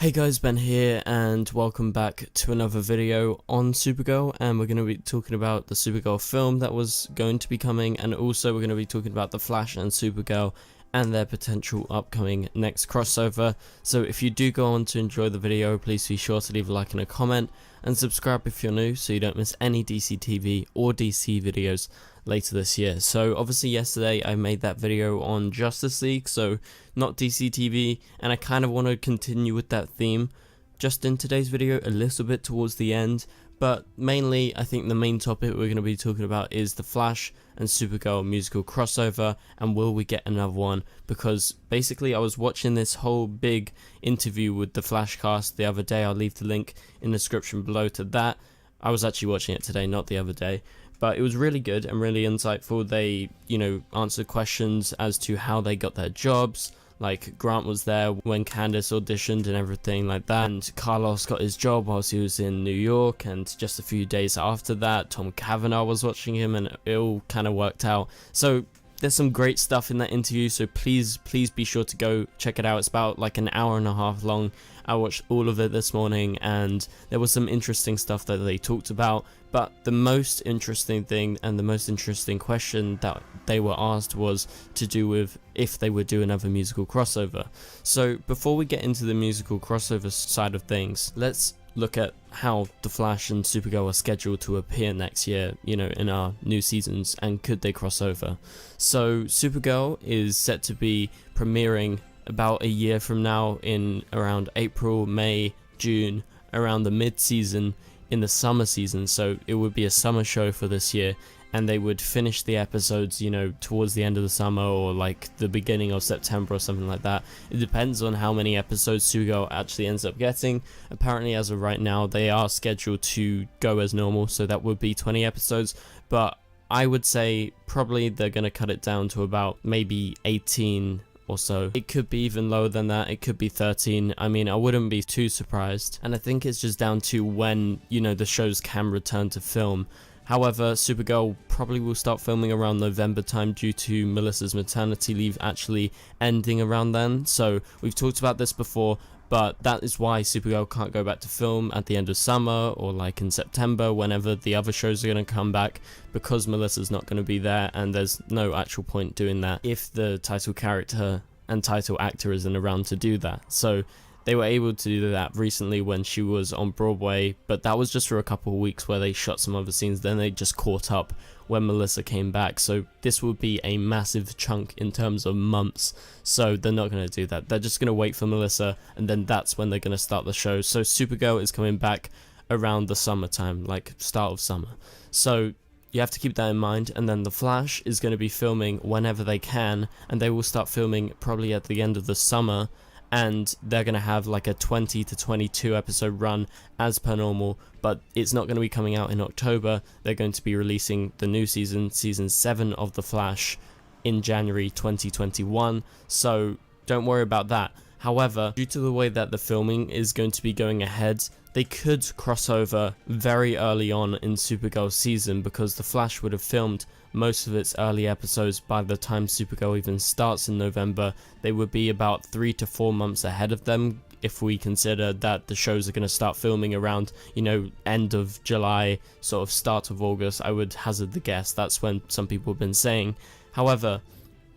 Hey guys, Ben here, and welcome back to another video on Supergirl, and we're going to be talking about the Supergirl film that was going to be coming, and also we're going to be talking about The Flash and Supergirl and their potential upcoming next crossover. So if you do go on to enjoy the video, please be sure to leave a like and a comment, and subscribe if you're new so you don't miss any DC TV or DC videos later this year. So obviously yesterday I made that video on Justice League, so not DC TV, and I kind of want to continue with that theme just in today's video a little bit towards the end, but mainly I think the main topic we're going to be talking about is the Flash and Supergirl musical crossover, and will we get another one? Because basically I was watching this whole big interview with the Flash cast the other day. I'll leave the link in the description below to that. I was actually watching it today, not the other day. But it was really good and really insightful. They, answered questions as to how they got their jobs. Like, Grant was there when Candace auditioned and everything like that. And Carlos got his job whilst he was in New York. And just a few days after that, Tom Cavanaugh was watching him, and it all kind of worked out. So there's some great stuff in that interview, so please be sure to go check it out. It's about like an hour and a half long. I watched all of it this morning, and there was some interesting stuff that they talked about, but the most interesting thing and the most interesting question that they were asked was to do with if they would do another musical crossover. So before we get into the musical crossover side of things, let's look at how The Flash and Supergirl are scheduled to appear next year, in our new seasons, and could they cross over. So Supergirl is set to be premiering about a year from now in around April, May, June, around the mid-season in the summer season. So it would be a summer show for this year, and they would finish the episodes, towards the end of the summer or like the beginning of September or something like that. It depends on how many episodes Supergirl actually ends up getting. Apparently, as of right now, they are scheduled to go as normal, so that would be 20 episodes, but I would say probably they're going to cut it down to about maybe 18 or so. It could be even lower than that. It could be 13. I mean, I wouldn't be too surprised, and I think it's just down to when, the shows can return to film. However, Supergirl probably will start filming around November time due to Melissa's maternity leave actually ending around then. So we've talked about this before, but that is why Supergirl can't go back to film at the end of summer or like in September, whenever the other shows are going to come back, because Melissa's not going to be there, and there's no actual point doing that if the title character and title actor isn't around to do that. So they were able to do that recently when she was on Broadway, but that was just for a couple of weeks where they shot some other scenes. Then they just caught up when Melissa came back. So this would be a massive chunk in terms of months. So they're not going to do that. They're just going to wait for Melissa, and then that's when they're going to start the show. So Supergirl is coming back around the summertime, like start of summer. So you have to keep that in mind. And then The Flash is going to be filming whenever they can, and they will start filming probably at the end of the summer. And they're going to have like a 20 to 22 episode run as per normal, but it's not going to be coming out in October. They're going to be releasing the new season 7 of The Flash, in January 2021, so don't worry about that. However, due to the way that the filming is going to be going ahead, they could cross over very early on in Supergirl's season, because The Flash would have filmed most of its early episodes by the time Supergirl even starts in November. They would be about 3 to 4 months ahead of them, if we consider that the shows are going to start filming around, end of July, sort of start of August. I would hazard the guess that's when some people have been saying. However,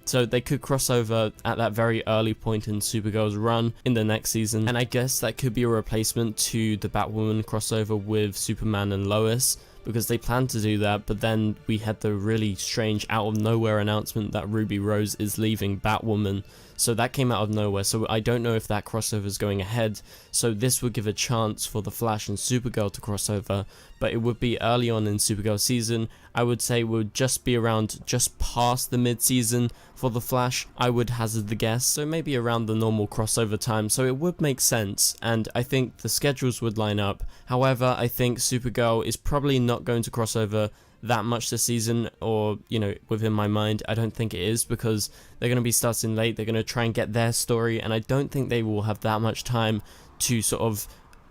so they could cross over at that very early point in Supergirl's run in the next season, and I guess that could be a replacement to the Batwoman crossover with Superman and Lois, because they planned to do that, but then we had the really strange out of nowhere announcement that Ruby Rose is leaving Batwoman. So that came out of nowhere, so I don't know if that crossover is going ahead. So this would give a chance for The Flash and Supergirl to cross over, but it would be early on in Supergirl's season. I would say it would just be around just past the mid-season for The Flash, I would hazard the guess, so maybe around the normal crossover time, so it would make sense, and I think the schedules would line up. However, I think Supergirl is probably not going to cross over that much this season, or within my mind I don't think it is, because they're going to be starting late. They're going to try and get their story, and I don't think they will have that much time to sort of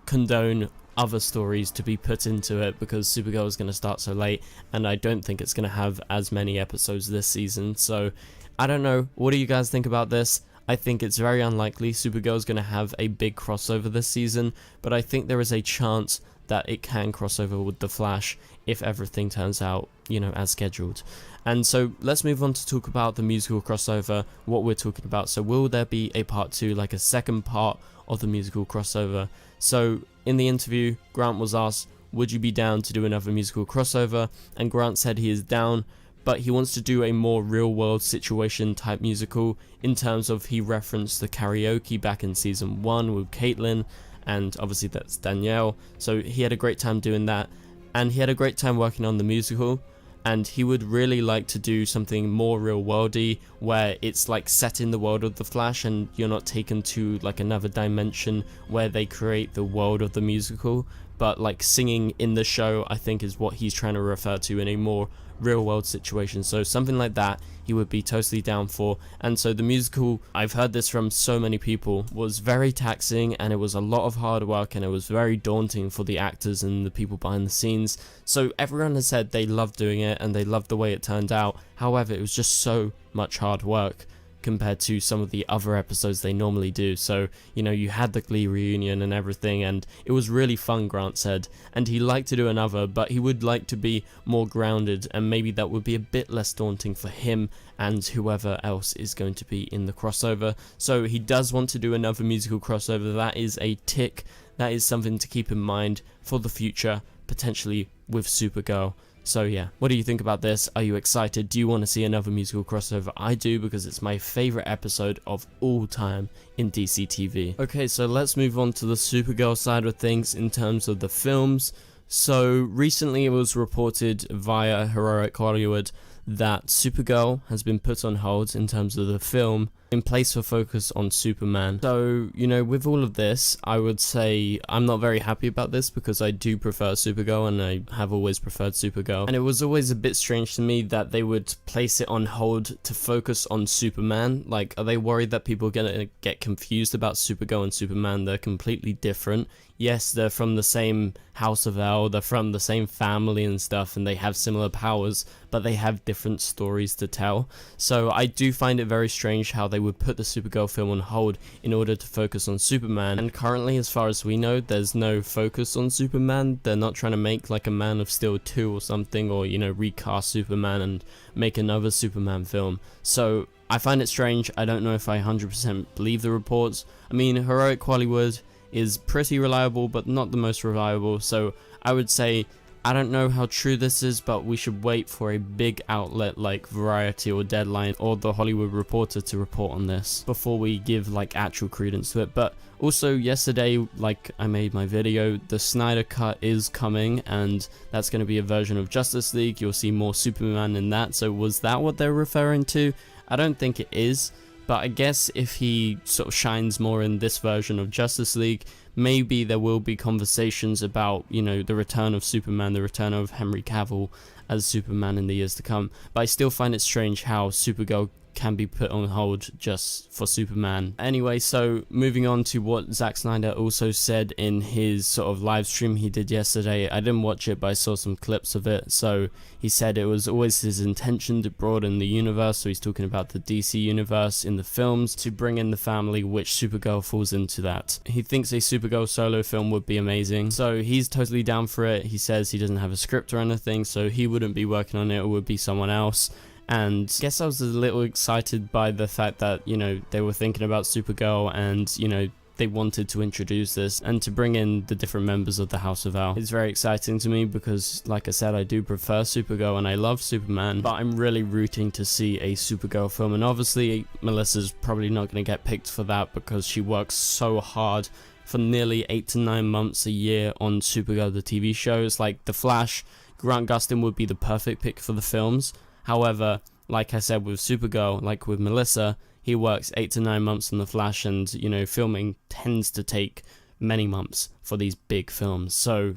condone other stories to be put into it, because Supergirl is going to start so late, and I don't think it's going to have as many episodes this season. So I don't know, what do you guys think about this? I think it's very unlikely Supergirl's going to have a big crossover this season, but I think there is a chance that it can cross over with The Flash if everything turns out, as scheduled. And so let's move on to talk about the musical crossover, what we're talking about. So will there be a part 2, like a second part of the musical crossover? So in the interview, Grant was asked, would you be down to do another musical crossover? And Grant said he is down, but he wants to do a more real world situation type musical, in terms of he referenced the karaoke back in season 1 with Caitlin, and obviously that's Danielle. So he had a great time doing that, and he had a great time working on the musical, and he would really like to do something more real worldy, where it's like set in the world of the Flash and you're not taken to like another dimension where they create the world of the musical, but like singing in the show, I think, is what he's trying to refer to in a more real world situation. So something like that he would be totally down for. And so the musical, I've heard this from so many people, was very taxing, and it was a lot of hard work, and it was very daunting for the actors and the people behind the scenes. So everyone has said they loved doing it and they loved the way it turned out. However, it was just so much hard work compared to some of the other episodes they normally do. So, you had the Glee reunion and everything, and it was really fun, Grant said, and he'd like to do another, but he would like to be more grounded, and maybe that would be a bit less daunting for him and whoever else is going to be in the crossover. So he does want to do another musical crossover. That is a tick. That is something to keep in mind for the future, potentially with Supergirl. So yeah, what do you think about this? Are you excited? Do you want to see another musical crossover? I do, because it's my favorite episode of all time in DC TV. Okay, so let's move on to the Supergirl side of things in terms of the films. So recently it was reported via Heroic Hollywood that Supergirl has been put on hold in terms of the film, in place for focus on Superman. So, with all of this, I would say I'm not very happy about this, because I do prefer Supergirl, and I have always preferred Supergirl. And it was always a bit strange to me that they would place it on hold to focus on Superman. Like, are they worried that people are gonna get confused about Supergirl and Superman? They're completely different. Yes, they're from the same House of L, they're from the same family and stuff, and they have similar powers, but they have different stories to tell. So I do find it very strange how they would put the Supergirl film on hold in order to focus on Superman. And currently, as far as we know, there's no focus on Superman. They're not trying to make like a Man of Steel 2 or something, or recast Superman and make another Superman film. So I find it strange. I don't know if I 100% believe the reports. I mean, Heroic Hollywood is pretty reliable, but not the most reliable. So I would say, I don't know how true this is, but we should wait for a big outlet like Variety or Deadline or The Hollywood Reporter to report on this before we give like actual credence to it. But also yesterday, like I made my video, the Snyder Cut is coming, and that's going to be a version of Justice League. You'll see more Superman in that. So was that what they're referring to? I don't think it is. But I guess if he sort of shines more in this version of Justice League, maybe there will be conversations about, the return of Superman, the return of Henry Cavill as Superman in the years to come. But I still find it strange how Supergirl can be put on hold just for Superman. Anyway, so moving on to what Zack Snyder also said in his sort of live stream he did yesterday. I didn't watch it, but I saw some clips of it. So he said it was always his intention to broaden the universe. So he's talking about the DC universe in the films, to bring in the family, which Supergirl falls into that. He thinks a Supergirl solo film would be amazing. So he's totally down for it. He says he doesn't have a script or anything, so he wouldn't be working on it. It would be someone else. And I guess I was a little excited by the fact that, they were thinking about Supergirl, and, they wanted to introduce this and to bring in the different members of the House of L. It's very exciting to me because, like I said, I do prefer Supergirl and I love Superman, but I'm really rooting to see a Supergirl film. And obviously, Melissa's probably not going to get picked for that because she works so hard for nearly 8 to 9 months a year on Supergirl, the TV shows. Like The Flash, Grant Gustin would be the perfect pick for the films. However, like I said with Supergirl, like with Melissa, he works 8 to 9 months on The Flash, and, filming tends to take many months for these big films, so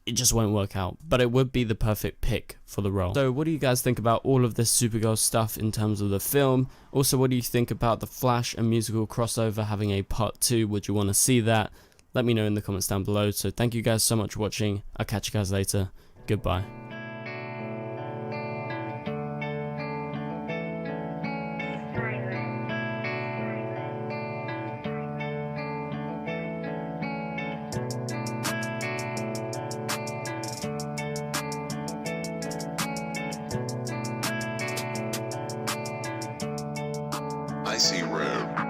it just won't work out. But it would be the perfect pick for the role. So what do you guys think about all of this Supergirl stuff in terms of the film? Also, what do you think about the Flash and musical crossover having a part 2? Would you want to see that? Let me know in the comments down below. So thank you guys so much for watching. I'll catch you guys later. Goodbye. spicy room.